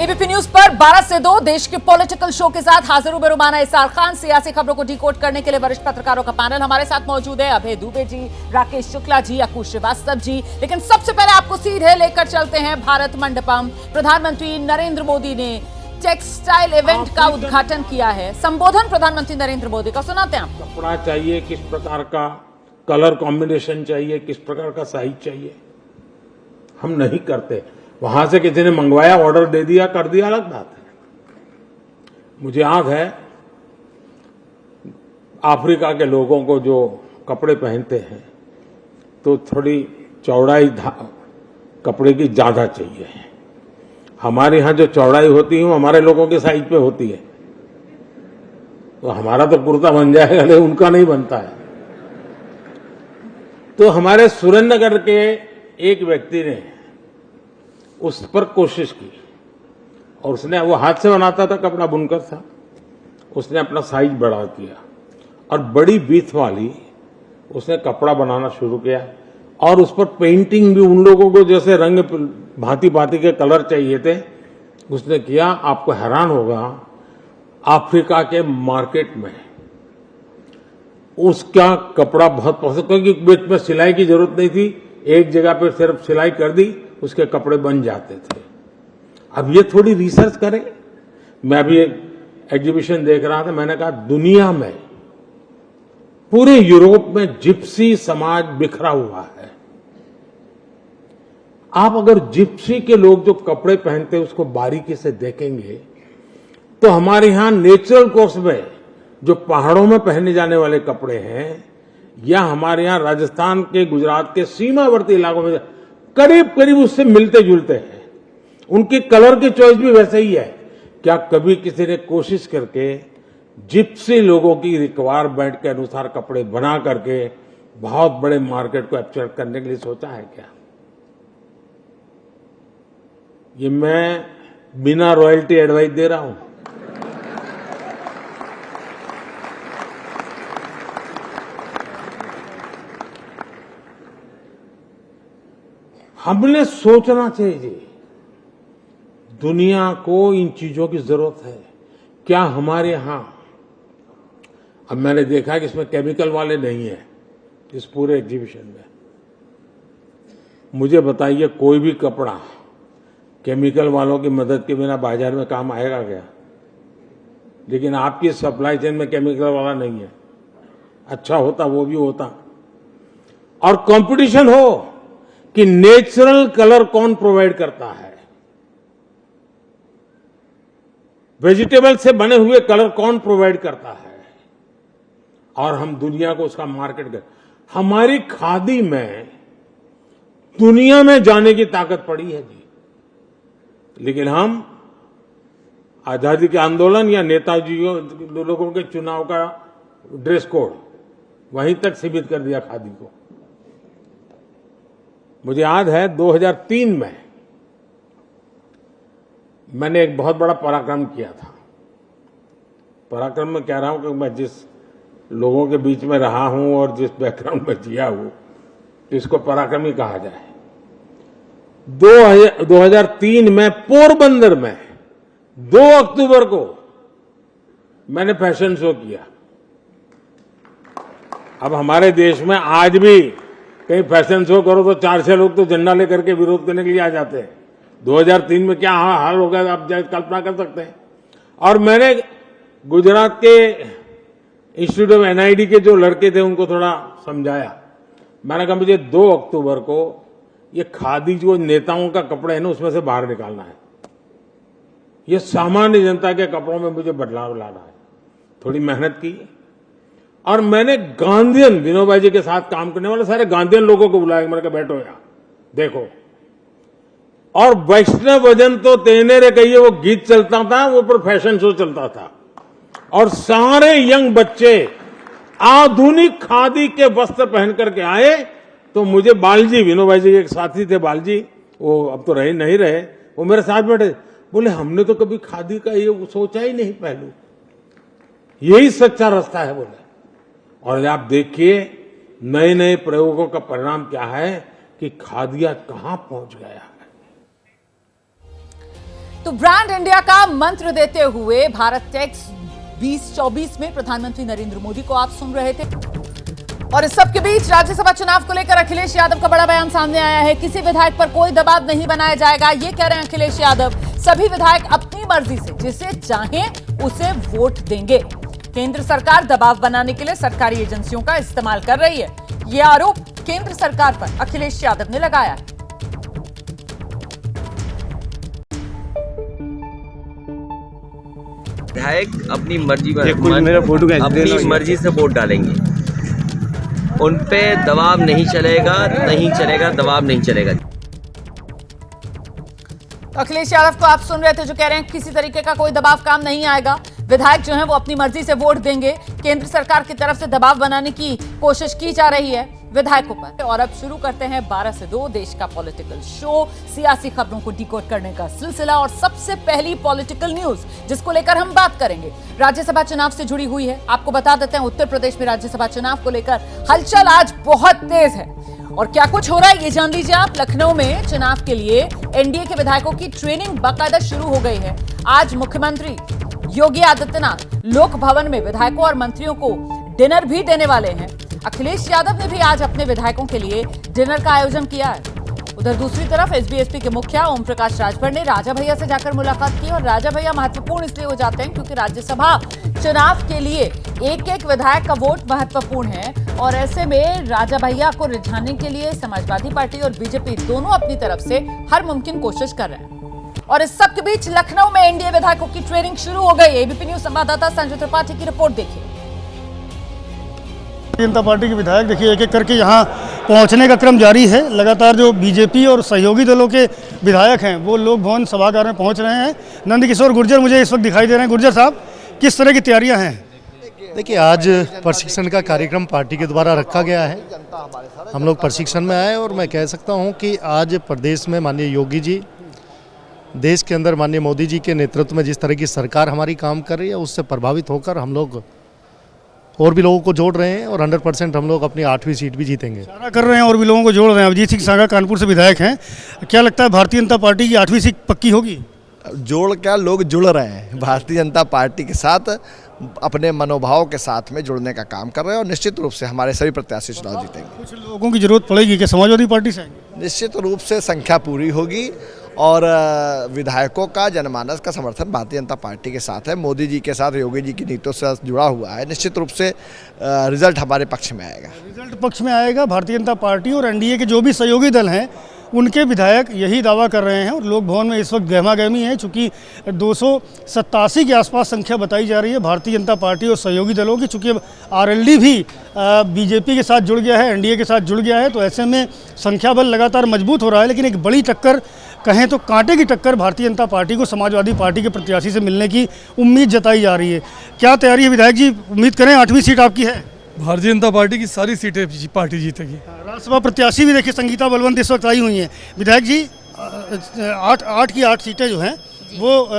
ABP news पर 12 से 2 देश के पॉलिटिकल शो के साथ हाजिर हूं रुमाना इसार खान। सियासी खबरों को डिकोड करने के लिए वरिष्ठ पत्रकारों का पैनल हमारे साथ मौजूद है। अभय दुबे जी, राकेश शुक्ला जी, अकुश श्रीवास्तव जी। लेकिन सबसे पहले आपको सीधे लेकर चलते हैं भारत मंडपम। प्रधानमंत्री नरेंद्र मोदी ने टेक्सटाइल इवेंट का उद्घाटन किया है। संबोधन प्रधानमंत्री नरेंद्र मोदी का सुनाते हैं आपको। कपड़ा चाहिए, किस प्रकार का कलर कॉम्बिनेशन चाहिए, किस प्रकार का साइज चाहिए, हम नहीं करते। वहां से किसी ने मंगवाया, ऑर्डर दे दिया, कर दिया, अलग बात है। मुझे याद है अफ्रीका के लोगों को जो कपड़े पहनते हैं तो थोड़ी चौड़ाई कपड़े की ज्यादा चाहिए। हमारे यहां जो चौड़ाई होती है वो हमारे लोगों के साइज पे होती है, तो हमारा तो कुर्ता बन जाएगा लेकिन उनका नहीं बनता है। तो हमारे सुरेंद्रनगर के एक व्यक्ति ने उस पर कोशिश की और उसने, वो हाथ से बनाता था, कपड़ा बुनकर था, उसने अपना साइज बड़ा किया और बड़ी बीथ वाली उसने कपड़ा बनाना शुरू किया और उस पर पेंटिंग भी उन लोगों को जैसे रंग भांति भांति के कलर चाहिए थे उसने किया। आपको हैरान होगा, अफ्रीका के मार्केट में उसका कपड़ा बहुत पसंद, क्योंकि बीच में सिलाई की जरूरत नहीं थी, एक जगह पर सिर्फ सिलाई कर दी, उसके कपड़े बन जाते थे। अब ये थोड़ी रिसर्च करें। मैं अभी एक एग्जीबिशन देख रहा था, मैंने कहा दुनिया में, पूरे यूरोप में जिप्सी समाज बिखरा हुआ है। आप अगर जिप्सी के लोग जो कपड़े पहनते हैं उसको बारीकी से देखेंगे तो हमारे यहां नेचुरल कोर्स में जो पहाड़ों में पहने जाने वाले कपड़े हैं या हमारे यहां राजस्थान के, गुजरात के सीमावर्ती इलाकों में करीब करीब उससे मिलते जुलते हैं। उनके कलर की चॉइस भी वैसे ही है। क्या कभी किसी ने कोशिश करके जिप्सी लोगों की रिक्वायरमेंट के अनुसार कपड़े बना करके बहुत बड़े मार्केट को कैप्चर करने के लिए सोचा है क्या? ये मैं बिना रॉयल्टी एडवाइस दे रहा हूं। हमने सोचना चाहिए, दुनिया को इन चीजों की जरूरत है। क्या हमारे यहां, अब मैंने देखा कि इसमें केमिकल वाले नहीं है इस पूरे एग्जीबिशन में। मुझे बताइए, कोई भी कपड़ा केमिकल वालों की मदद के बिना बाजार में काम आएगा क्या? लेकिन आपकी सप्लाई चेन में केमिकल वाला नहीं है। अच्छा होता वो भी होता, और कंपटीशन हो कि नेचुरल कलर कौन प्रोवाइड करता है, वेजिटेबल से बने हुए कलर कौन प्रोवाइड करता है, और हम दुनिया को उसका मार्केट कर। हमारी खादी में दुनिया में जाने की ताकत पड़ी है जी। लेकिन हम आजादी के आंदोलन या नेताजी लोगों के चुनाव का ड्रेस कोड वहीं तक सीमित कर दिया खादी को। मुझे याद है 2003 में मैंने एक बहुत बड़ा पराक्रम किया था। पराक्रम में कह रहा हूं कि मैं जिस लोगों के बीच में रहा हूं और जिस बैकग्राउंड में जिया हूं, इसको पराक्रम ही कहा जाए। 2003 में पोरबंदर में 2 अक्टूबर को मैंने फैशन शो किया। अब हमारे देश में आज भी कहीं फैशन शो करो तो 4-6 लोग तो झंडा लेकर के विरोध करने के लिए आ जाते हैं। 2003 में क्या हाल हो गया आप कल्पना कर सकते हैं। और मैंने गुजरात के इंस्टीट्यूट ऑफ एनआईडी के जो लड़के थे उनको थोड़ा समझाया। मैंने कहा मुझे 2 अक्टूबर को ये खादी जो नेताओं का कपड़ा है ना उसमें से बाहर निकालना है। ये सामान्य जनता के कपड़ों में मुझे बदलाव लाना है। थोड़ी मेहनत की और मैंने गांधीयन, विनोबा जी के साथ काम करने वाले सारे गांधीयन लोगों को बुलाया। मैंने कहा बैठो यहाँ देखो। और वैष्णव भजन तो तेने रे कहिए वो गीत चलता था, वो पर फैशन शो चलता था और सारे यंग बच्चे आधुनिक खादी के वस्त्र पहन करके आए। तो मुझे बालजी, विनोबा जी के एक साथी थे बालजी, वो अब तो रहे नहीं रहे, वो मेरे साथ बैठे, बोले हमने तो कभी खादी का ये सोचा ही नहीं पहलू, यही सच्चा रास्ता है बोले। और आप देखिए नए नए प्रयोगों का परिणाम क्या है कि खादी आज कहां पहुंच गया है। तो ब्रांड इंडिया का मंत्र देते हुए भारत टेक्स 2024 में प्रधानमंत्री नरेंद्र मोदी को आप सुन रहे थे। और इस सबके बीच राज्यसभा चुनाव को लेकर अखिलेश यादव का बड़ा बयान सामने आया है। किसी विधायक पर कोई दबाव नहीं बनाया जाएगा, ये कह रहे हैं अखिलेश यादव। सभी विधायक अपनी मर्जी से जिसे चाहें उसे वोट देंगे। केंद्र सरकार दबाव बनाने के लिए सरकारी एजेंसियों का इस्तेमाल कर रही है, ये आरोप केंद्र सरकार पर अखिलेश यादव ने लगाया है। विधायक अपनी मर्जी से वोट डालेंगे, उन पे दबाव नहीं चलेगा, दबाव नहीं चलेगा। अखिलेश यादव को आप सुन रहे थे जो कह रहे हैं किसी तरीके का कोई दबाव काम नहीं आएगा, विधायक जो हैं वो अपनी मर्जी से वोट देंगे। केंद्र सरकार की तरफ से दबाव बनाने की कोशिश की जा रही है विधायकों पर। और अब शुरू करते हैं 12 से 2 देश का पॉलिटिकल शो, सियासी खबरों को डिकोड करने का सिलसिला। और सबसे पहली पॉलिटिकल न्यूज जिसको लेकर हम बात करेंगे राज्यसभा चुनाव से जुड़ी हुई है। आपको बता देते हैं उत्तर प्रदेश में राज्यसभा चुनाव को लेकर हलचल आज बहुत तेज है। और क्या कुछ हो रहा है ये जान लीजिए आप। लखनऊ में चुनाव के लिए एनडीए के विधायकों की ट्रेनिंग बाकायदा शुरू हो गई है। आज मुख्यमंत्री योगी आदित्यनाथ लोक भवन में विधायकों और मंत्रियों को डिनर भी देने वाले हैं। अखिलेश यादव ने भी आज अपने विधायकों के लिए डिनर का आयोजन किया है। उधर दूसरी तरफ एसबीएसपी के मुखिया ओम प्रकाश राजभर ने राजा भैया से जाकर मुलाकात की। और राजा भैया महत्वपूर्ण इसलिए हो जाते हैं क्योंकि राज्यसभा चुनाव के लिए एक एक विधायक का वोट महत्वपूर्ण है। और ऐसे में राजा भैया को रिझाने के लिए समाजवादी पार्टी और बीजेपी दोनों अपनी तरफ से हर मुमकिन कोशिश कर रहे हैं। और इस सब के बीच लखनऊ में एनडीए विधायकों की ट्रेनिंग शुरू हो गई। एबीपी न्यूज संवाददाता संजय त्रिपाठी की रिपोर्ट देखिए। भारतीय जनता पार्टी के विधायक देखिए एक एक करके यहाँ पहुँचने का क्रम जारी है। लगातार जो बीजेपी और सहयोगी दलों के विधायक हैं वो लोक भवन सभागार में पहुँच रहे हैं। नंदकिशोर गुर्जर मुझे इस वक्त दिखाई दे रहे हैं। गुर्जर साहब, किस तरह की तैयारियाँ हैं? देखिए, आज प्रशिक्षण का कार्यक्रम पार्टी के द्वारा रखा गया है। हम लोग प्रशिक्षण में आए और मैं कह सकता हूँ कि आज प्रदेश में माननीय योगी जी, देश के अंदर माननीय मोदी जी के नेतृत्व में जिस तरह की सरकार हमारी काम कर रही है उससे प्रभावित होकर हम लोग और भी लोगों को जोड़ रहे हैं और 100% हम लोग अपनी 8वीं सीट भी जीतेंगे। इशारा कर रहे हैं और भी लोगों को जोड़ रहे हैं। अभिजीत सिंह सागा कानपुर से विधायक हैं, क्या लगता है भारतीय जनता पार्टी की 8वीं सीट पक्की होगी? जोड़ क्या, लोग जुड़ रहे हैं भारतीय जनता पार्टी के साथ, अपने मनोभाव के साथ में जुड़ने का काम कर रहे हैं और निश्चित रूप से हमारे सभी प्रत्याशी चुनाव जीतेंगे। कुछ लोगों की जरूरत पड़ेगी कि समाजवादी पार्टी से आएंगे? निश्चित रूप से संख्या पूरी होगी और विधायकों का जनमानस का समर्थन भारतीय जनता पार्टी के साथ है। मोदी जी के साथ, योगी जी की नीतियों से जुड़ा हुआ है। निश्चित रूप से रिजल्ट हमारे पक्ष में आएगा। रिजल्ट पक्ष में आएगा। भारतीय जनता पार्टी और एनडीए के जो भी सहयोगी दल हैं उनके विधायक यही दावा कर रहे हैं। और लोक भवन में इस वक्त गहमा-गहमी है, चूँकि 287 के आसपास संख्या बताई जा रही है भारतीय जनता पार्टी और सहयोगी दलों की। चूँकि अब आरएलडी भी बीजेपी के साथ जुड़ गया है, एनडीए के साथ जुड़ गया है, तो ऐसे में संख्या बल लगातार मजबूत हो रहा है। लेकिन एक बड़ी टक्कर, कहें तो कांटे की टक्कर, भारतीय जनता पार्टी को समाजवादी पार्टी के प्रत्याशी से मिलने की उम्मीद जताई जा रही है। क्या तैयारी है विधायक जी? उम्मीद करें 8वीं सीट आपकी है? भारतीय जनता पार्टी की सारी सीटें पार्टी जीतेगी। राज्यसभा प्रत्याशी भी देखिए संगीता बलवंत इस वक्त आई हुई हैं। विधायक जी, 8 की 8 सीटें जो हैं वो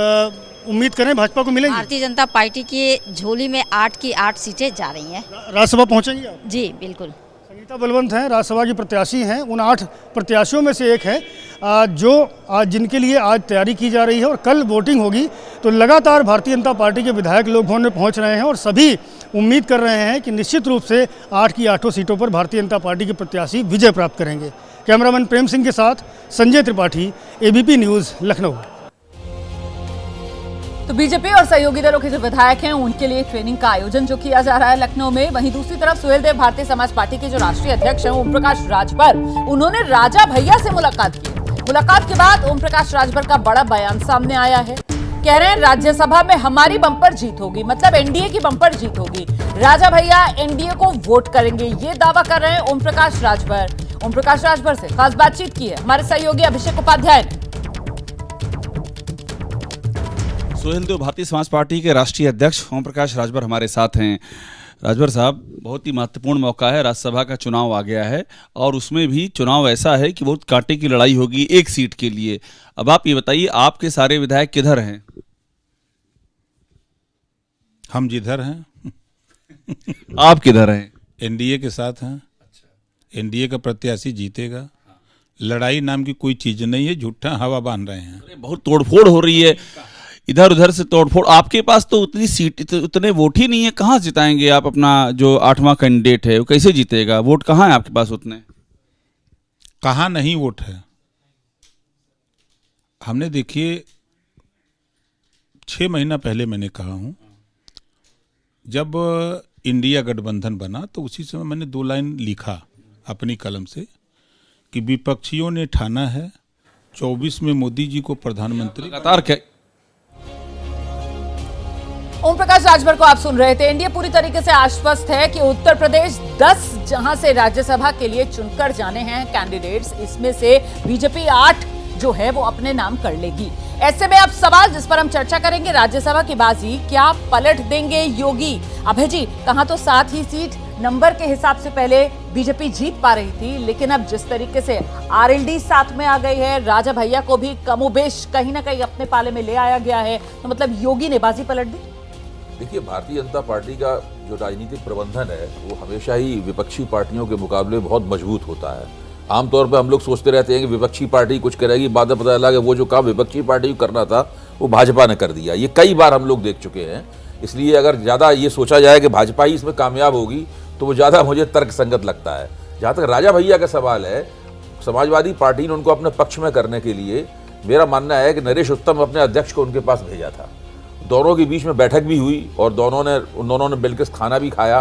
उम्मीद करें भाजपा को मिलेंगी? भारतीय जनता पार्टी की झोली में 8 की 8 सीटें जा रही हैं। राज्यसभा पहुंचेंगी आप? जी बिल्कुल। संगीता बलवंत हैं, राज्यसभा की प्रत्याशी हैं। उन 8 प्रत्याशियों में से एक है जो आज जिनके लिए आज तैयारी की जा रही है। और कल वोटिंग होगी तो लगातार भारतीय जनता पार्टी के विधायक लोक भवन में पहुंच रहे हैं और सभी उम्मीद कर रहे हैं कि निश्चित रूप से 8 की 8 सीटों पर भारतीय जनता पार्टी के प्रत्याशी विजय प्राप्त करेंगे। कैमरामैन प्रेम सिंह के साथ संजय त्रिपाठी, एबीपी न्यूज़, लखनऊ। तो बीजेपी और सहयोगी दलों के जो विधायक हैं उनके लिए ट्रेनिंग का आयोजन जो किया जा रहा है लखनऊ में। वहीं दूसरी तरफ सुहेलदेव भारतीय समाज पार्टी के जो राष्ट्रीय अध्यक्ष हैं ओम प्रकाश राजभर, उन्होंने राजा भैया से मुलाकात की। मुलाकात के बाद ओम प्रकाश राजभर का बड़ा बयान सामने आया है। कह रहे हैं राज्यसभा में हमारी बंपर जीत होगी, मतलब एनडीए की बंपर जीत होगी। राजा भैया एनडीए को वोट करेंगे, ये दावा कर रहे हैं ओम प्रकाश राजभर। ओम प्रकाश राजभर से खास बातचीत की है हमारे सहयोगी अभिषेक उपाध्याय ने। सुहेलदेव भारतीय समाज पार्टी के राष्ट्रीय अध्यक्ष ओम प्रकाश राजभर हमारे साथ हैं। राजभर साहब, बहुत ही महत्वपूर्ण मौका है, राज्यसभा का चुनाव आ गया है और उसमें भी चुनाव ऐसा है कि बहुत कांटे की लड़ाई होगी एक सीट के लिए। अब आप ये बताइए, आपके सारे विधायक किधर हैं? हम जिधर हैं। आप किधर हैं? एनडीए के साथ हैं। एनडीए का प्रत्याशी जीतेगा, लड़ाई नाम की कोई चीज नहीं है, झूठा हवा बांध रहे हैं। अरे बहुत तोड़फोड़ हो रही है, इधर उधर से तोड़फोड़। आपके पास तो उतनी सीट उतने वोट ही नहीं है, कहाँ जिताएंगे आप अपना जो 8वां कैंडिडेट है, वो कैसे जीतेगा? वोट कहाँ है आपके पास उतने? कहाँ नहीं वोट है? हमने देखिए 6 महीना पहले मैंने कहा हूँ, जब इंडिया गठबंधन बना तो उसी समय मैंने 2 लाइन लिखा अपनी कलम से कि विपक्षियों ने ठाना है 24 में मोदी जी को प्रधानमंत्री। लगातार क्या ओम प्रकाश राजभर को आप सुन रहे थे। एनडीए पूरी तरीके से आश्वस्त है कि उत्तर प्रदेश 10 जहां से राज्यसभा के लिए चुनकर जाने हैं कैंडिडेट्स, इसमें से बीजेपी 8 जो है वो अपने नाम कर लेगी। ऐसे में अब सवाल जिस पर हम चर्चा करेंगे, राज्यसभा की बाजी क्या पलट देंगे योगी? अभय जी, कहां तो 7 ही सीट नंबर के हिसाब से पहले बीजेपी जीत पा रही थी, लेकिन अब जिस तरीके से आरएलडी साथ में आ गई है, राजा भैया को भी कमोबेश कहीं ना कहीं अपने पाले में ले आया गया है, तो मतलब योगी ने बाजी पलट दी। देखिए, भारतीय जनता पार्टी का जो राजनीतिक प्रबंधन है वो हमेशा ही विपक्षी पार्टियों के मुकाबले बहुत मजबूत होता है। आमतौर पर हम लोग सोचते रहते हैं कि विपक्षी पार्टी कुछ करेगी, बाद में पता लगा वो जो काम विपक्षी पार्टी को करना था वो भाजपा ने कर दिया। ये कई बार हम लोग देख चुके हैं। इसलिए अगर ज़्यादा ये सोचा जाए कि भाजपा ही इसमें कामयाब होगी तो वो ज़्यादा मुझे तर्कसंगत लगता है। जहाँ तक राजा भैया का सवाल है, समाजवादी पार्टी ने उनको अपने पक्ष में करने के लिए मेरा मानना है कि नरेश उत्तम अपने अध्यक्ष को उनके पास भेजा था। दोनों के बीच में बैठक भी हुई और उन दोनों ने मिलकर खाना भी खाया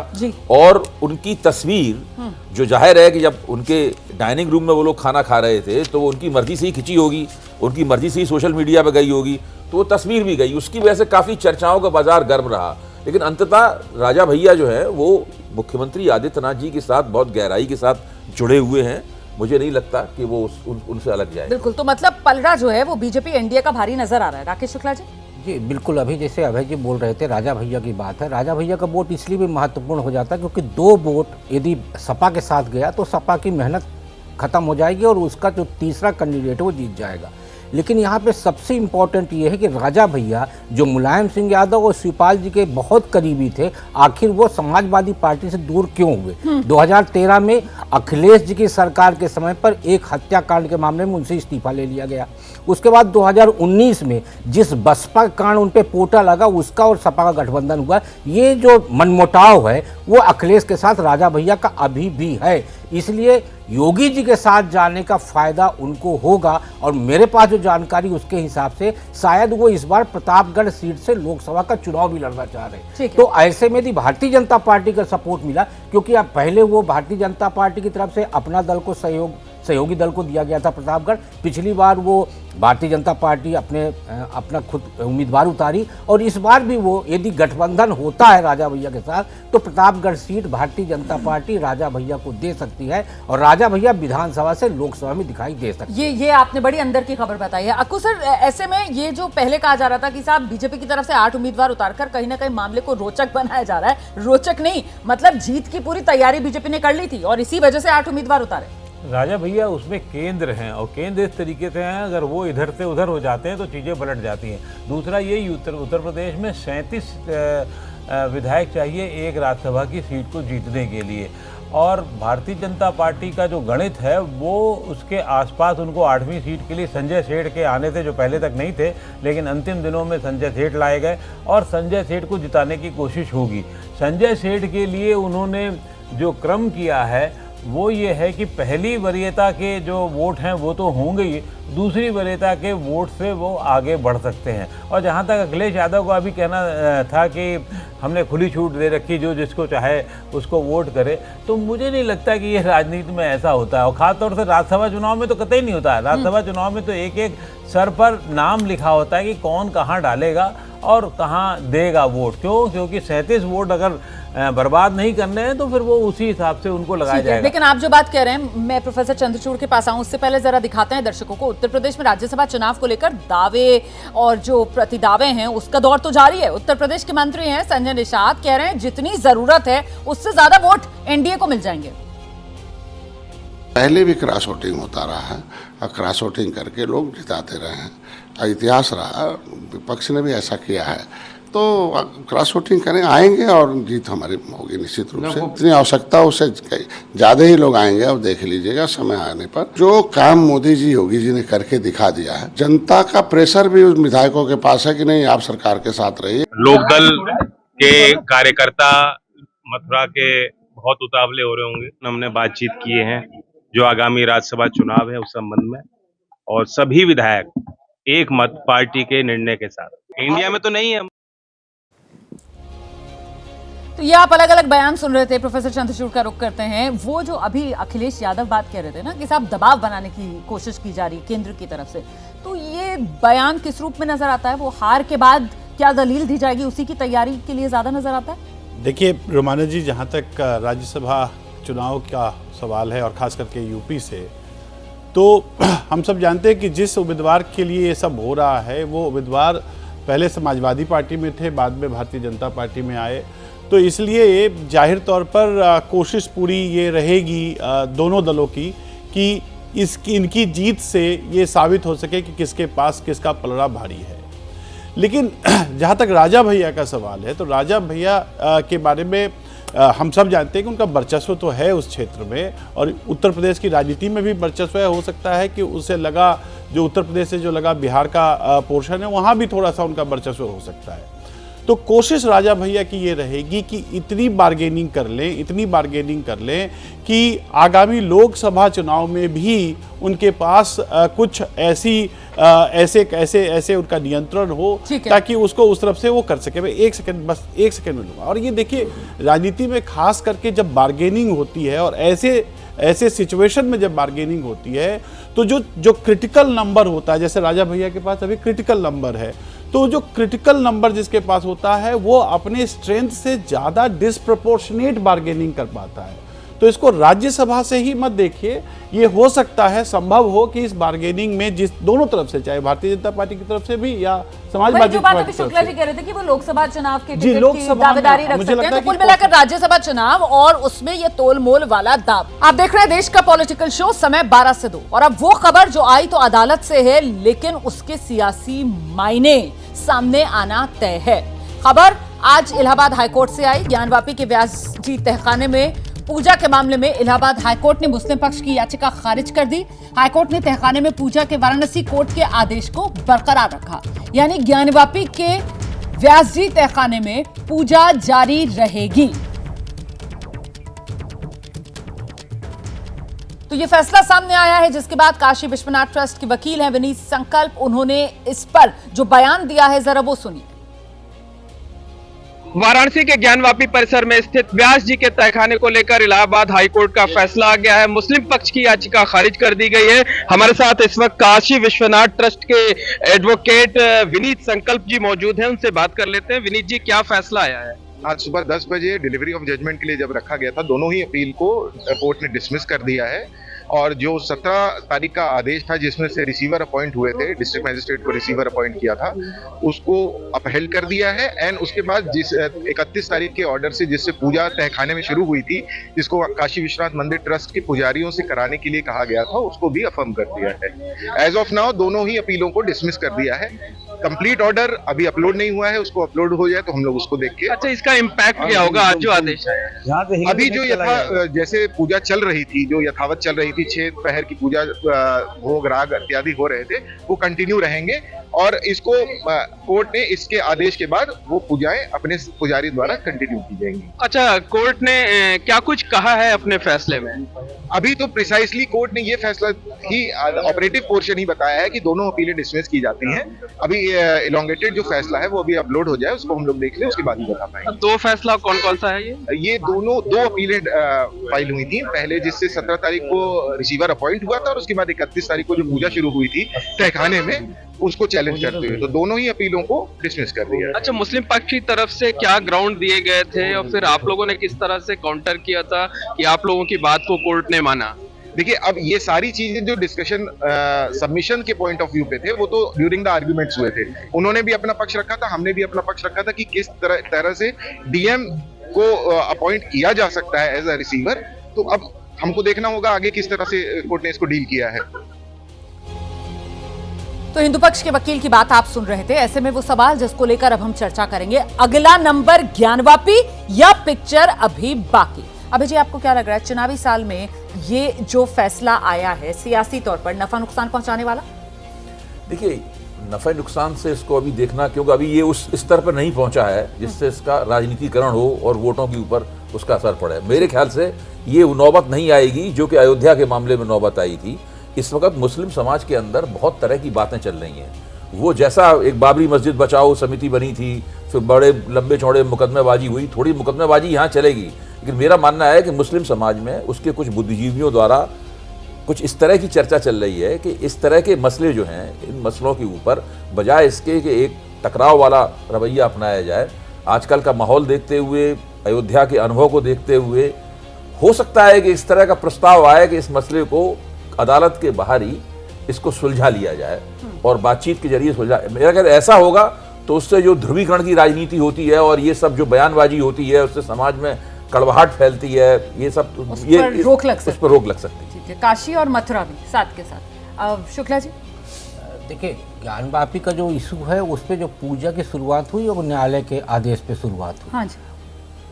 और उनकी तस्वीर जो जाहिर है कि जब उनके डाइनिंग रूम में वो लोग खाना खा रहे थे तो वो उनकी मर्जी से ही खिंची होगी, उनकी मर्जी से ही सोशल मीडिया पे गई होगी, तो वो तस्वीर भी गई। उसकी वजह से काफ़ी चर्चाओं का बाजार गर्म रहा। लेकिन अंततः राजा भैया जो है वो मुख्यमंत्री आदित्यनाथ जी के साथ बहुत गहराई के साथ जुड़े हुए हैं। मुझे नहीं लगता कि वो उनसे अलग जाए। बिल्कुल, तो मतलब पलड़ा जो है वो बीजेपी एनडीए का भारी नजर आ रहा है। राकेश शुक्ला जी। जी बिल्कुल, अभी जैसे अभय जी बोल रहे थे, राजा भैया की बात है। राजा भैया का वोट इसलिए भी महत्वपूर्ण हो जाता है क्योंकि 2 वोट यदि सपा के साथ गया तो सपा की मेहनत खत्म हो जाएगी और उसका जो तीसरा कैंडिडेट है वो जीत जाएगा। लेकिन यहाँ पे सबसे इम्पोर्टेंट ये है कि राजा भैया जो मुलायम सिंह यादव और शिवपाल जी के बहुत करीबी थे, आखिर वो समाजवादी पार्टी से दूर क्यों हुए? 2013 में अखिलेश जी की सरकार के समय पर एक हत्याकांड के मामले में उनसे इस्तीफा ले लिया गया। उसके बाद 2019 में जिस बसपा कांड उन पे पोटा लगा, उसका और सपा का गठबंधन हुआ। ये जो मनमुटाव है वो अखिलेश के साथ राजा भैया का अभी भी है। इसलिए योगी जी के साथ जाने का फायदा उनको होगा और मेरे पास जो जानकारी उसके हिसाब से शायद वो इस बार प्रतापगढ़ सीट से लोकसभा का चुनाव भी लड़ना चाह रहे हैं। तो ऐसे में यदि भारतीय जनता पार्टी का सपोर्ट मिला, क्योंकि अब पहले वो भारतीय जनता पार्टी की तरफ से अपना दल को सहयोगी दल को दिया गया था प्रतापगढ़, पिछली बार वो भारतीय जनता पार्टी अपना खुद उम्मीदवार उतारी और इस बार भी वो यदि गठबंधन होता है राजा भैया के साथ तो प्रतापगढ़ सीट भारतीय जनता पार्टी राजा भैया को दे सकती है और राजा भैया विधानसभा से लोकसभा में दिखाई दे सकते हैं। ये आपने बड़ी अंदर की खबर बताई है। अक्कू सर, ऐसे में ये जो पहले कहा जा रहा था कि साहब बीजेपी की तरफ से 8 उम्मीदवार उतारकर कहीं ना कहीं मामले को रोचक बनाया जा रहा है, रोचक नहीं मतलब जीत की पूरी तैयारी बीजेपी ने कर ली थी और इसी वजह से 8 उम्मीदवार उतारे। राजा भैया उसमें केंद्र हैं और केंद्र इस तरीके से हैं, अगर वो इधर से उधर हो जाते हैं तो चीज़ें पलट जाती हैं। दूसरा यही उत्तर प्रदेश में 37 विधायक चाहिए एक राज्यसभा की सीट को जीतने के लिए और भारतीय जनता पार्टी का जो गणित है वो उसके आसपास उनको 8वीं सीट के लिए संजय सेठ के आने थे जो पहले तक नहीं थे, लेकिन अंतिम दिनों में संजय सेठ लाए गए और संजय सेठ को जिताने की कोशिश होगी। संजय सेठ के लिए उन्होंने जो क्रम किया है वो ये है कि पहली वरीयता के जो वोट हैं वो तो होंगे ही, दूसरी वरीयता के वोट से वो आगे बढ़ सकते हैं। और जहाँ तक अखिलेश यादव को अभी कहना था कि हमने खुली छूट दे रखी, जो जिसको चाहे उसको वोट करे, तो मुझे नहीं लगता कि ये राजनीति में ऐसा होता है और ख़ासतौर से राज्यसभा चुनाव में तो कतई नहीं होता है। राज्यसभा चुनाव में तो एक एक सर पर नाम लिखा होता है कि कौन कहाँ डालेगा और कहाँ देगा वोट। क्योंकि 37 वोट अगर बर्बाद नहीं करने हैं तो फिर वो उसी हिसाब से उनको लगाया जाएगा। लेकिन आप जो बात कह रहे हैं, मैं प्रोफेसर चंद्रचूड़ के पास आऊं उससे पहले जरा दिखाते हैं दर्शकों को उत्तर प्रदेश में राज्यसभा चुनाव को लेकर दावे और जो प्रतिदावे हैं उसका दौर तो जारी है। उत्तर प्रदेश के मंत्री हैं संजय निषाद, कह रहे हैं जितनी जरूरत है उससे ज्यादा वोट एनडीए को मिल जाएंगे। पहले भी क्रॉस वोटिंग होता रहा है और क्रॉस वोटिंग करके लोग जिताते रहे हैं। इतिहास रहा, विपक्ष ने भी ऐसा किया है। तो क्रॉस वोटिंग करें, आएंगे और जीत हमारी होगी निश्चित रूप से। इतनी आवश्यकता उससे ज़्यादा ही लोग आएंगे, अब देख लीजिएगा समय आने पर। जो काम मोदी जी योगी जी ने करके दिखा दिया है, जनता का प्रेशर भी उस विधायकों के पास है कि नहीं आप सरकार के साथ रहिए। लोकदल के कार्यकर्ता मथुरा के बहुत उतावले हो रहे होंगे। हमने बातचीत किए हैं जो आगामी राज्यसभा चुनाव है उस संबंध में, और सभी विधायक एक मत पार्टी के निर्णय के साथ। इंडिया में तो नहीं है। तो ये आप अलग अलग बयान सुन रहे थे। प्रोफेसर चंद्रचूड़ का रुख करते हैं। वो जो अभी अखिलेश यादव बात कह रहे थे ना कि साहब दबाव बनाने की कोशिश की जा रही है केंद्र की तरफ से, तो ये बयान किस रूप में नजर आता है? वो हार के बाद क्या दलील दी जाएगी उसी की तैयारी के लिए ज्यादा नजर आता है? देखिए रोमाना जी, जहाँ तक राज्यसभा चुनाव का सवाल है और खास करके यूपी से, तो हम सब जानते हैं कि जिस उम्मीदवार के लिए ये सब हो रहा है वो उम्मीदवार पहले समाजवादी पार्टी में थे, बाद में भारतीय जनता पार्टी में आए। तो इसलिए ये जाहिर तौर पर कोशिश पूरी ये रहेगी दोनों दलों की कि इनकी जीत से ये साबित हो सके कि किसके पास किसका पलड़ा भारी है। लेकिन जहाँ तक राजा भैया का सवाल है, तो राजा भैया के बारे में हम सब जानते हैं कि उनका वर्चस्व तो है उस क्षेत्र में, और उत्तर प्रदेश की राजनीति में भी वर्चस्व है। हो सकता है कि उससे लगा जो उत्तर प्रदेश से जो लगा बिहार का पोर्शन है, वहाँ भी थोड़ा सा उनका वर्चस्व हो सकता है। तो कोशिश राजा भैया की ये रहेगी कि इतनी बार्गेनिंग कर लें कि आगामी लोकसभा चुनाव में भी उनके पास कुछ ऐसे उनका नियंत्रण हो, ताकि उसको उस तरफ से वो कर सके। मैं एक सेकंड में लूँगा। और ये देखिए, राजनीति में खास करके जब बार्गेनिंग होती है और ऐसे सिचुएशन में जब बार्गेनिंग होती है, तो जो क्रिटिकल नंबर होता है, जैसे राजा भैया के पास अभी क्रिटिकल नंबर है, तो जो क्रिटिकल नंबर जिसके पास होता है वो अपने स्ट्रेंथ से ज़्यादा डिसप्रोपोर्शनेट बार्गेनिंग कर पाता है। तो इसको राज्यसभा से ही मत देखिए। ये हो सकता है, संभव हो कि इस बार्गेनिंग में जिस दोनों तरफ से, चाहे भारतीय जनता पार्टी की तरफ से भी या समाजवादी पार्टी की तरफ शुक्ला जी कह रहे थे कि वो लोकसभा चुनाव के टिकट की दावेदारी रख सकते हैं, तो कुल मिलाकर राज्यसभा चुनाव और उसमें ये तोलमोल वाला दाव। आप देख रहे हैं देश का पॉलिटिकल शो, समय 12 से 2। और अब वो खबर जो आई तो अदालत से है, लेकिन उसके सियासी मायने सामने आना तय है। खबर आज इलाहाबाद हाईकोर्ट से आई। ज्ञानवापी के व्यास जी तहखाने में पूजा के मामले में इलाहाबाद हाईकोर्ट ने मुस्लिम पक्ष की याचिका खारिज कर दी। हाईकोर्ट ने तहखाने में पूजा के वाराणसी कोर्ट के आदेश को बरकरार रखा, यानी ज्ञानवापी के व्यास जी तहखाने में पूजा जारी रहेगी। तो ये फैसला सामने आया है, जिसके बाद काशी विश्वनाथ ट्रस्ट के वकील हैं विनीत संकल्प, उन्होंने इस पर जो बयान दिया है जरा वो सुनिए। वाराणसी के ज्ञानवापी परिसर में स्थित व्यास जी के तहखाने को लेकर इलाहाबाद हाईकोर्ट का फैसला आ गया है। मुस्लिम पक्ष की याचिका खारिज कर दी गई है। हमारे साथ इस वक्त काशी विश्वनाथ ट्रस्ट के एडवोकेट विनीत संकल्प जी मौजूद हैं, उनसे बात कर लेते हैं। विनीत जी, क्या फैसला आया है? आज सुबह 10 बजे डिलीवरी ऑफ जजमेंट के लिए जब रखा गया था, दोनों ही अपील को कोर्ट ने डिसमिस कर दिया है। और जो 17 तारीख का आदेश था जिसमें से रिसीवर अपॉइंट हुए थे, डिस्ट्रिक्ट मजिस्ट्रेट को रिसीवर अपॉइंट किया था, उसको अपहेल्ड कर दिया है। एंड उसके बाद जिस 31 तारीख के ऑर्डर से जिससे पूजा तहखाने में शुरू हुई थी, जिसको काशी विश्वनाथ मंदिर ट्रस्ट के पुजारियों से कराने के लिए कहा गया था, उसको भी अफर्म कर दिया है। एज ऑफ नाउ दोनों ही अपीलों को डिसमिस कर दिया है। कंप्लीट ऑर्डर अभी अपलोड नहीं हुआ है, उसको अपलोड हो जाए तो हम लोग उसको देख के। अच्छा, इसका इम्पैक्ट क्या होगा आज जो आदेश है? अभी जो जैसे पूजा चल रही थी, जो यथावत चल रही थी, 6 पहर की पूजा, भोग राग इत्यादि हो रहे थे, वो कंटिन्यू रहेंगे। और इसको कोर्ट ने इसके आदेश के बाद वो पूजाएं अपने पुजारी द्वारा कंटिन्यू की जाएंगी। अच्छा, कोर्ट ने क्या कुछ कहा है अपने फैसले में? अभी तो प्रिसाइसली कोर्ट ने ये फैसला ही ऑपरेटिव पोर्शन ही बताया है कि दोनों अपीलें डिसमिस की जाती हैं। अभी इलोंगेटेड जो फैसला है वो अभी अपलोड हो जाए, उसको हम लोग देख लें, उसके बाद ही बता पाएंगे। दो फैसला कौन कौन सा है? ये दो अपीलें फाइल हुई थी। पहले जिससे 17 तारीख को रिसीवर अपॉइंट हुआ था, और उसके बाद 31 तारीख को जो पूजा शुरू हुई थी तहखाने में, उसको चैलेंज करते हुए तो दोनों ही अपीलों को डिसमिस कर दिया है। अच्छा, मुस्लिम पक्ष की तरफ से क्या ग्राउंड दिए गए थे और फिर आप लोगों ने किस तरह से काउंटर किया था कि आप लोगों की बात को कोर्ट ने माना? देखिए, अब ये सारी चीजें जो डिस्कशन सबमिशन के पॉइंट ऑफ व्यू पे थे, वो तो ड्यूरिंग द आर्ग्यूमेंट्स हुए थे। उन्होंने भी अपना पक्ष रखा था, हमने भी अपना पक्ष रखा था कि किस तरह से डीएम को अपॉइंट किया जा सकता है एज अ रिसीवर। तो अब हमको देखना होगा आगे किस तरह से कोर्ट ने इसको डील किया है। तो हिंदू पक्ष के वकील की बात आप सुन रहे थे। ऐसे में वो सवाल जिसको लेकर अब हम चर्चा करेंगे, अगला नंबर ज्ञानवापी या पिक्चर अभी बाकी। अभी जी आपको क्या लग रहा है, चुनावी साल में ये जो फैसला आया है सियासी तौर पर नफा नुकसान पहुंचाने वाला? देखिए, नफे नुकसान से इसको अभी देखना, क्योंकि अभी ये उस स्तर पर नहीं पहुंचा है जिससे इसका राजनीतिकरण हो और वोटों के ऊपर उसका असर पड़े। मेरे ख्याल से ये नौबत नहीं आएगी जो कि अयोध्या के मामले में नौबत आई थी। इस वक्त मुस्लिम समाज के अंदर बहुत तरह की बातें चल रही हैं। वो जैसा एक बाबरी मस्जिद बचाओ समिति बनी थी, फिर बड़े लंबे चौड़े मुकदमेबाजी हुई, थोड़ी मुकदमेबाजी यहाँ चलेगी, लेकिन मेरा मानना है कि मुस्लिम समाज में उसके कुछ बुद्धिजीवियों द्वारा कुछ इस तरह की चर्चा चल रही है कि इस तरह के मसले जो हैं, इन मसलों के ऊपर बजाय इसके कि एक टकराव वाला रवैया अपनाया जाए, आजकल का माहौल देखते हुए, अयोध्या के अनुभव को देखते हुए, हो सकता है कि इस तरह का प्रस्ताव आए कि इस मसले को अदालत के बाहर ही इसको सुलझा लिया जाए और बातचीत के जरिए सुलझा। मेरा ख्याल ऐसा होगा तो उससे जो ध्रुवीकरण की राजनीति होती है और ये सब जो बयानबाजी होती है, उससे समाज में कड़वाहट फैलती है, ये सब रोक लग सकती है। उस पर रोक लग सकती है। ठीक है, काशी और मथुरा भी साथ के साथ। शुक्ला जी, देखिए, ज्ञानवापी का जो इशू है उस पर जो पूजा की शुरुआत हुई और न्यायालय के आदेश पे शुरुआत हुई। हाँ जी।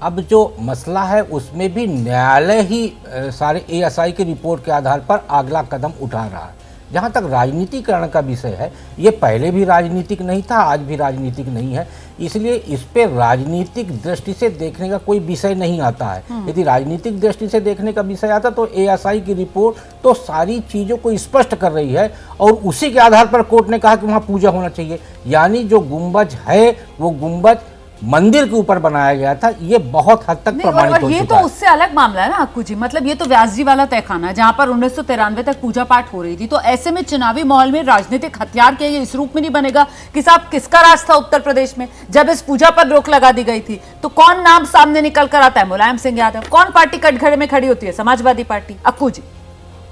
अब जो मसला है उसमें भी न्यायालय ही सारे एएसआई की रिपोर्ट के आधार पर अगला कदम उठा रहा है। जहाँ तक राजनीतिकरण का विषय है, ये पहले भी राजनीतिक नहीं था, आज भी राजनीतिक नहीं है, इसलिए इस पे राजनीतिक दृष्टि से देखने का कोई विषय नहीं आता है। यदि राजनीतिक दृष्टि से देखने का विषय आता तो एएसआई की रिपोर्ट तो सारी चीज़ों को स्पष्ट कर रही है और उसी के आधार पर कोर्ट ने कहा कि वहाँ पूजा होना चाहिए। यानी जो गुंबज है वो गुंबज मंदिर के ऊपर बनाया गया था, ये बहुत हद तक प्रमाणित हो ये चुका तो है। उससे अलग मामला है ना अक्कू जी, मतलब ये तो व्यास जी वाला तहखाना है जहाँ पर 1993 तक पूजा पाठ हो रही थी। तो ऐसे में चुनावी माहौल में राजनीतिक हथियार के ये इस रूप में नहीं बनेगा कि साहब किसका राज था उत्तर प्रदेश में जब इस पूजा पर रोक लगा दी गई थी, तो कौन नाम सामने निकल कर आता है? मुलायम सिंह यादव। कौन पार्टी कटघरे में खड़ी होती है? समाजवादी पार्टी। अक्कू जी,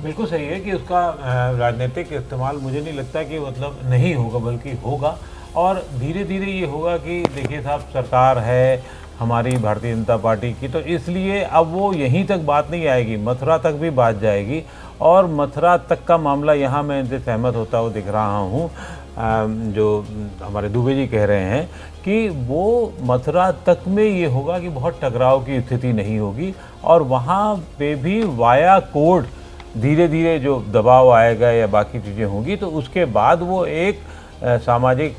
बिल्कुल सही है कि उसका राजनीतिक इस्तेमाल मुझे नहीं लगता कि मतलब नहीं होगा, बल्कि होगा और धीरे धीरे ये होगा कि देखिए साहब, सरकार है हमारी भारतीय जनता पार्टी की, तो इसलिए अब वो यहीं तक बात नहीं आएगी, मथुरा तक भी बात जाएगी और मथुरा तक का मामला यहाँ मैं इनसे सहमत होता हुआ दिख रहा हूँ। जो हमारे दुबे जी कह रहे हैं कि वो मथुरा तक में ये होगा कि बहुत टकराव की स्थिति नहीं होगी और वहाँ पे भी वाया कोर्ट धीरे धीरे जो दबाव आएगा या बाकी चीज़ें होंगी तो उसके बाद वो एक सामाजिक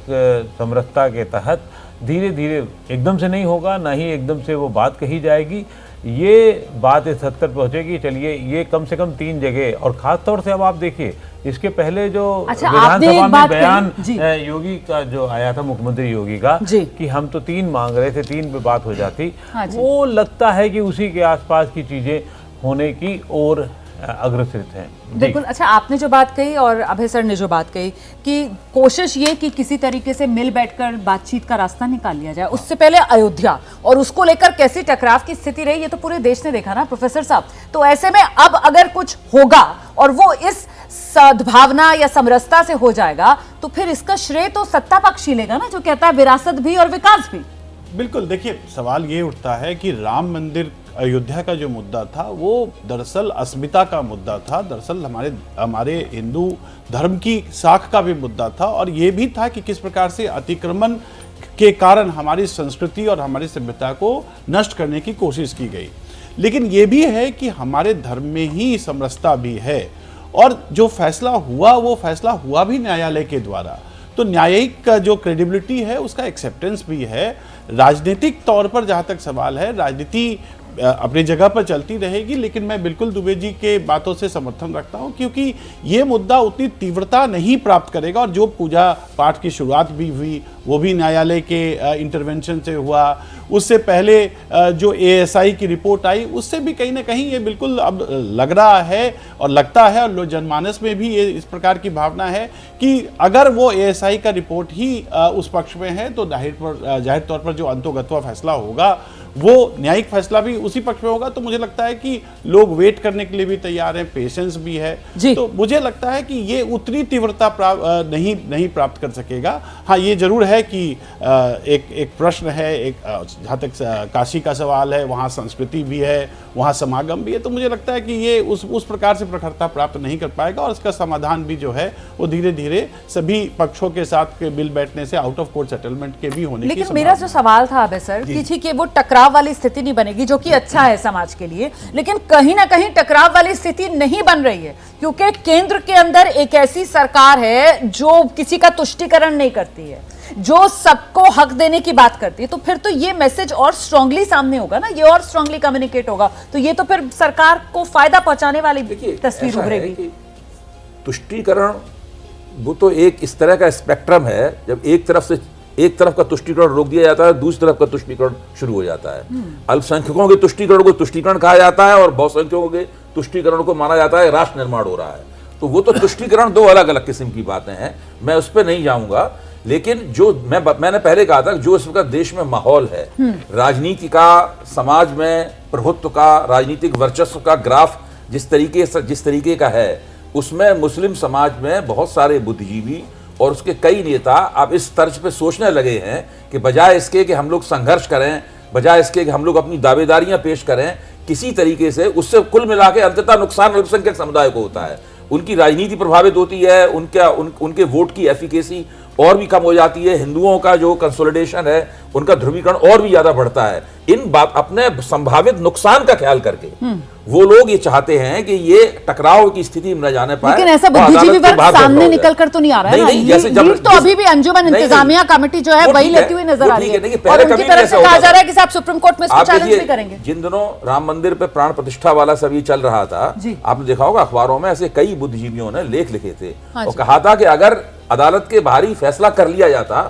समरसता के तहत धीरे धीरे, एकदम से नहीं होगा, ना ही एकदम से वो बात कही जाएगी। ये बात इस हद तक पहुँचेगी, चलिए ये कम से कम 3 जगह, और ख़ास तौर से अब आप देखिए इसके पहले जो विधानसभा में बयान योगी का जो आया था, मुख्यमंत्री योगी का, कि हम तो 3 मांग रहे थे, 3 पे बात हो जाती, वो लगता है कि उसी के आसपास की चीज़ें होने की ओर अग्रसरित हैं। बिल्कुल। अच्छा, आपने जो बात कही और अभय सर ने जो बात कही कि कोशिश ये कि किसी तरीके से मिल बैठकर बातचीत का रास्ता निकाल लिया जाए, उससे पहले अयोध्या और उसको लेकर कैसी टकराव की स्थिति रही, ये तो पूरे देश ने देखा ना प्रोफेसर साहब। तो ऐसे में अब अगर कुछ होगा और वो इस सद्भावना या समरसता से हो जाएगा तो फिर इसका श्रेय तो सत्ता पक्ष ही लेगा ना, जो कहता है विरासत भी और विकास भी। बिल्कुल। देखिए, सवाल ये उठता है कि राम मंदिर अयोध्या का जो मुद्दा था वो दरअसल अस्मिता का मुद्दा था, दरअसल हमारे हिंदू धर्म की साख का भी मुद्दा था और ये भी था कि किस प्रकार से अतिक्रमण के कारण हमारी संस्कृति और हमारी सभ्यता को नष्ट करने की कोशिश की गई। लेकिन ये भी है कि हमारे धर्म में ही समरसता भी है और जो फैसला हुआ वो फैसला हुआ भी न्यायालय के द्वारा, तो न्यायिक का जो क्रेडिबिलिटी है उसका एक्सेप्टेंस भी है। राजनीतिक तौर पर जहाँ तक सवाल है, राजनीति अपनी जगह पर चलती रहेगी, लेकिन मैं बिल्कुल दुबे जी के बातों से समर्थन रखता हूं क्योंकि ये मुद्दा उतनी तीव्रता नहीं प्राप्त करेगा और जो पूजा पाठ की शुरुआत भी हुई वो भी न्यायालय के इंटरवेंशन से हुआ। उससे पहले जो एएसआई की रिपोर्ट आई उससे भी कहीं ना कहीं ये बिल्कुल अब लग रहा है और लगता है और जनमानस में भी ये इस प्रकार की भावना है कि अगर वो एएसआई का रिपोर्ट ही उस पक्ष में है तो जाहिर तौर पर जो अंतोगत्वा फैसला होगा वो न्यायिक फैसला भी उसी पक्ष में होगा। तो मुझे लगता है कि लोग वेट करने के लिए भी तैयार हैं, पेशेंस भी है। तो मुझे लगता है कि ये उतनी तीव्रता नहीं प्राप्त कर सकेगा। हाँ, ये जरूर है कि एक प्रश्न है, एक जहाँ तक काशी का सवाल है, वहाँ संस्कृति भी है, वहाँ समागम भी है। तो मुझे लगता है कि ये उस प्रकार से प्रखरता प्राप्त नहीं कर पाएगा और इसका समाधान भी जो है वो धीरे धीरे सभी पक्षों के साथ के बिल बैठने से आउट ऑफ कोर्ट सेटलमेंट के भी होने की। लेकिन मेरा जो सवाल था अबे सर कि ठीक है वो टकराव वाली स्थिति नहीं बनेगी, जो कि अच्छा है समाज के लिए, लेकिन कहीं ना कहीं टकराव वाली स्थिति नहीं बन रही है क्योंकि केंद्र के अंदर एक ऐसी सरकार है जो किसी का तुष्टीकरण नहीं करती है, जो सबको हक देने की बात करती है। तो फिर तो ये मैसेज और स्ट्रांगली सामने होगा ना, ये और स्ट्रांगली कम्युनिकेट होगा, तो ये तो फिर सरकार को फायदा पहुंचाने वाली तस्वीर उभरेगी। तुष्टीकरण वो तो एक इस तरह का स्पेक्ट्रम है, जब एक तरफ का तुष्टीकरण रोक दिया जाता है, दूसरी तरफ का तुष्टीकरण शुरू हो जाता है। अल्पसंख्यकों के तुष्टीकरण को तुष्टीकरण कहा जाता है और बहुसंख्यकों के तुष्टीकरण को माना जाता है राष्ट्र निर्माण हो रहा है। तो वो तो तुष्टीकरण दो अलग अलग किस्म की बातें हैं, मैं उस पर नहीं जाऊंगा। लेकिन जो मैंने पहले कहा था, जो इस वक्त देश में माहौल है, राजनीति का, समाज में प्रभुत्व का, राजनीतिक वर्चस्व का ग्राफ जिस तरीके का है, उसमें मुस्लिम समाज में बहुत सारे बुद्धिजीवी और उसके कई नेता अब इस तर्ज पे सोचने लगे हैं कि बजाय इसके कि हम लोग संघर्ष करें, बजाय इसके कि हम लोग अपनी दावेदारियां पेश करें किसी तरीके से, उससे कुल मिला के अंततः नुकसान अल्पसंख्यक समुदाय को होता है। उनकी राजनीति प्रभावित होती है, उनके वोट की एफिकेसी और भी कम हो जाती है, हिंदुओं का जो कंसोलिडेशन है, उनका ध्रुवीकरण और भी ज्यादा बढ़ता है। अपने संभावित नुकसान का ख्याल करके वो लोग ये चाहते हैं कि ये टकराव की स्थिति में न जाने पाए। लेकिन ऐसा बुद्धिजीवी वर्ग सामने निकल कर तो नहीं आ रहा है ना, लीड तो अभी भी अंजुमन इंतजामिया कमेटी जो है वही लेती हुई नजर आ रही है और उनकी तरफ से कहा जा रहा है कि आप सुप्रीम कोर्ट में इसको चैलेंज भी करेंगे। जिन दिनों राम मंदिर पे प्राण प्रतिष्ठा वाला सब ये चल रहा था, आपने देखा होगा अखबारों में ऐसे कई बुद्धिजीवियों ने लेख लिखे थे और कहा था कि अगर अदालत के बाहरी फैसला कर लिया जाता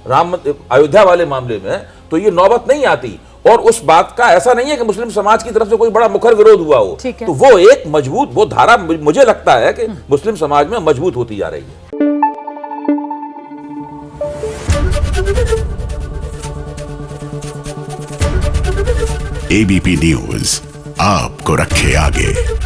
अयोध्या वाले मामले में तो ये नौबत नहीं आती। और उस बात का ऐसा नहीं है कि मुस्लिम समाज की तरफ से कोई बड़ा मुखर विरोध हुआ हो, तो वो एक मजबूत वो धारा मुझे लगता है कि मुस्लिम समाज में मजबूत होती जा रही है। एबीपी न्यूज आपको रखे आगे।